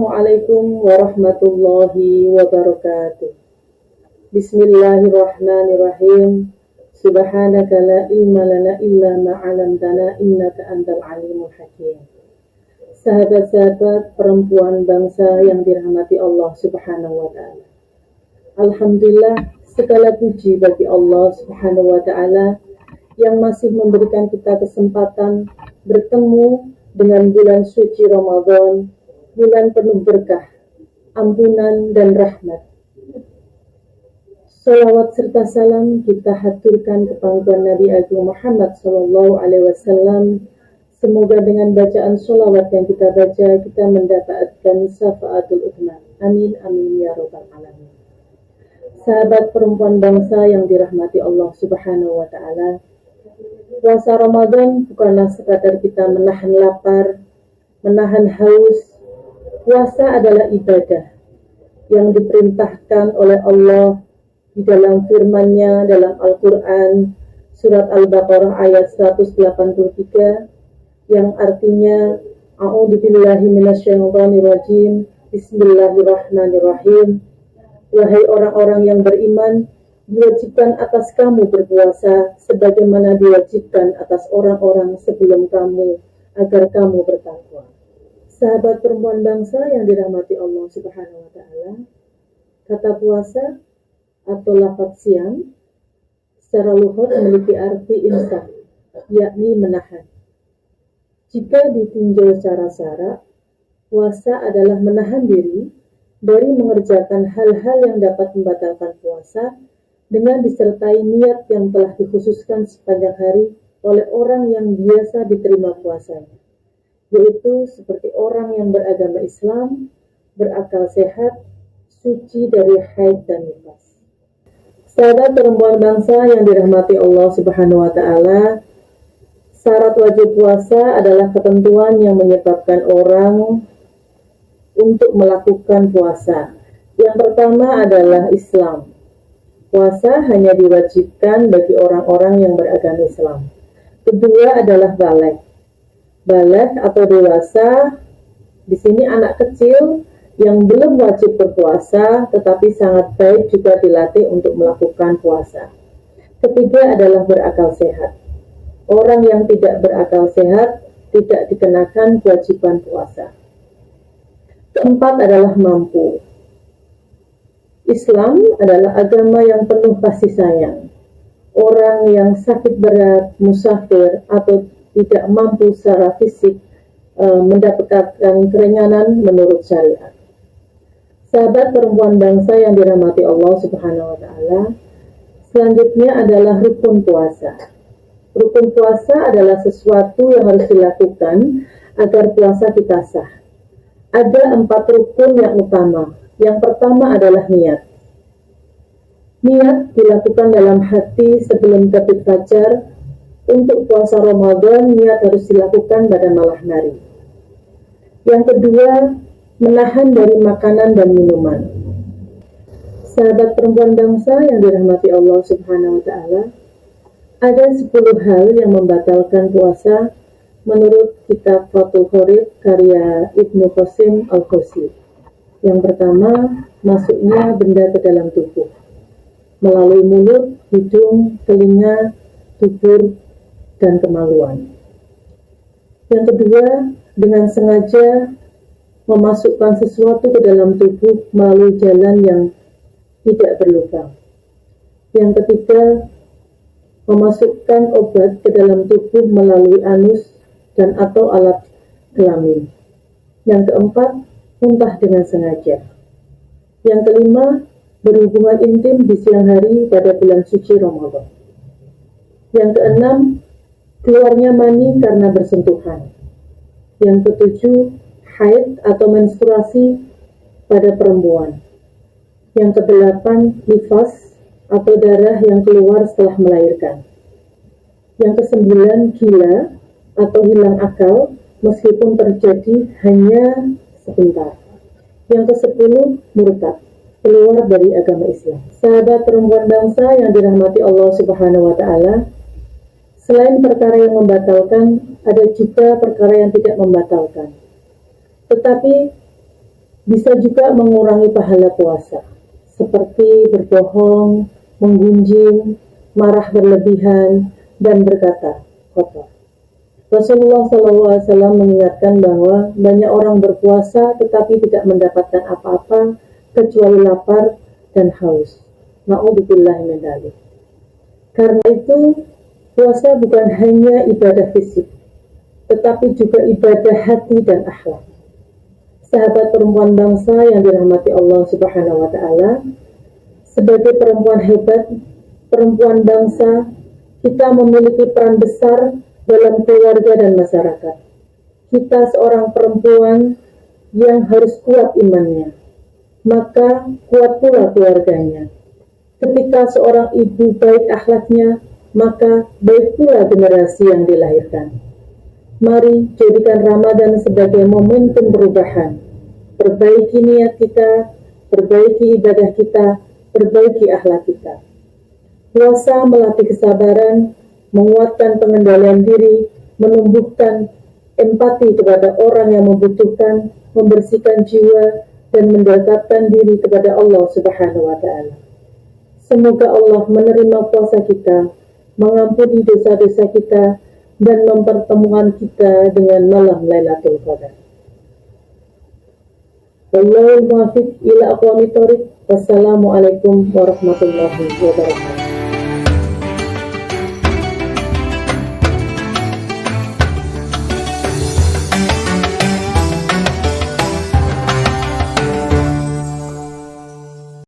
Assalamualaikum warahmatullahi wabarakatuh. Bismillahirrahmanirrahim. Subhanaka la ilma lana illa ma 'allamtana innaka antal alimul hakim. Sahabat-sahabat perempuan bangsa yang dirahmati Allah Subhanahu wa taala. Alhamdulillah, segala puji bagi Allah Subhanahu wa taala yang masih memberikan kita kesempatan bertemu dengan bulan suci Ramadan, bulan penuh berkah, ampunan dan rahmat. Salawat serta salam kita haturkan kepada Nabi Agung Muhammad Sallallahu Alaihi Wasallam. Semoga dengan bacaan salawat yang kita baca, kita mendapatkan syafaatul uthman. Amin, amin, ya rabbal alamin. Sahabat perempuan bangsa yang dirahmati Allah Subhanahu wa ta'ala, puasa Ramadan bukanlah sekadar kita menahan lapar, menahan haus. Puasa adalah ibadah yang diperintahkan oleh Allah di dalam firman-Nya dalam Al-Quran surat Al-Baqarah ayat 183 yang artinya A'udzubillahi minasyaitonirrajim. Bismillahirrahmanirrahim. Wahai orang-orang yang beriman, diwajibkan atas kamu berpuasa sebagaimana diwajibkan atas orang-orang sebelum kamu agar kamu bertakwa. Sahabat perempuan bangsa yang dirahmati Allah Subhanahu wa taala, kata puasa atau lafaz siam secara lughat memiliki arti imsak, yakni menahan. Jika ditinjau secara syarak, puasa adalah menahan diri dari mengerjakan hal-hal yang dapat membatalkan puasa dengan disertai niat yang telah dikhususkan sepanjang hari oleh orang yang biasa diterima puasanya, yaitu seperti orang yang beragama Islam, berakal sehat, suci dari haid dan nifas. Sahabat perempuan bangsa yang dirahmati Allah Subhanahu wa taala, syarat wajib puasa adalah ketentuan yang menyebabkan orang untuk melakukan puasa. Yang pertama adalah Islam. Puasa hanya diwajibkan bagi orang-orang yang beragama Islam. Kedua adalah baligh. Baligh atau dewasa, di sini anak kecil yang belum wajib berpuasa tetapi sangat baik juga dilatih untuk melakukan puasa. Ketiga adalah berakal sehat. Orang yang tidak berakal sehat tidak dikenakan kewajiban puasa. Keempat adalah mampu. Islam adalah agama yang penuh kasih sayang. Orang yang sakit berat, musafir, atau tidak mampu secara fisik mendapatkan keringanan menurut syariat. Sahabat perempuan bangsa yang dirahmati Allah Subhanahu wa taala, selanjutnya adalah rukun puasa. Rukun puasa adalah sesuatu yang harus dilakukan agar puasa kita sah. Ada 4 rukun yang utama. Yang pertama adalah niat. Niat dilakukan dalam hati sebelum terbit fajar. Untuk puasa Ramadan, niat harus dilakukan pada malam hari. Yang kedua, menahan dari makanan dan minuman. Sahabat perempuan bangsa yang dirahmati Allah Subhanahu wa taala, ada 10 hal yang membatalkan puasa menurut kitab Fathul Qorib karya Ibnu Qasim Al-Qasi. Yang pertama, masuknya benda ke dalam tubuh melalui mulut, hidung, telinga, dubur, dan kemaluan. Yang kedua, dengan sengaja memasukkan sesuatu ke dalam tubuh melalui jalan yang tidak berlubang. Yang ketiga, memasukkan obat ke dalam tubuh melalui anus dan atau alat kelamin. Yang keempat, muntah dengan sengaja. Yang kelima, berhubungan intim di siang hari pada bulan suci Ramadan. Yang keenam, keluarnya mani karena bersentuhan. Yang ketujuh, haid atau menstruasi pada perempuan. Yang kedelapan, nifas atau darah yang keluar setelah melahirkan. Yang kesembilan, gila atau hilang akal meskipun terjadi hanya sebentar. Yang kesepuluh, murtad, keluar dari agama Islam. Sahabat perempuan bangsa yang dirahmati Allah Subhanahu wa taala, selain perkara yang membatalkan, ada juga perkara yang tidak membatalkan. Tetapi Bisa juga mengurangi pahala puasa, seperti berbohong, menggunjing, marah berlebihan, dan berkata kotor. Rasulullah SAW mengingatkan bahwa banyak orang berpuasa tetapi tidak mendapatkan apa-apa kecuali lapar dan haus. Na'udzubillahi min dzalik. Karena itu, puasa bukan hanya ibadah fisik, tetapi juga ibadah hati dan akhlak. Sahabat perempuan bangsa yang dirahmati Allah Subhanahu wa Ta'ala, sebagai perempuan hebat, perempuan bangsa, kita memiliki peran besar dalam keluarga dan masyarakat. Kita seorang perempuan yang harus kuat imannya, maka kuat pula keluarganya. Ketika seorang ibu baik akhlaknya, maka baik pula generasi yang dilahirkan. Mari jadikan Ramadan sebagai momentum perubahan. Perbaiki niat kita, perbaiki ibadah kita, perbaiki akhlak kita. Puasa melatih kesabaran, menguatkan pengendalian diri, menumbuhkan empati kepada orang yang membutuhkan, membersihkan jiwa, dan mendekatkan diri kepada Allah Subhanahu wa Ta'ala. Semoga Allah menerima puasa kita, mengampuni dosa-dosa kita, dan mempertemukan kita dengan malam Lailatul Qadar. Wallahul muwaffiq ila aqwamit thoriq. Wassalamualaikum warahmatullahi wabarakatuh.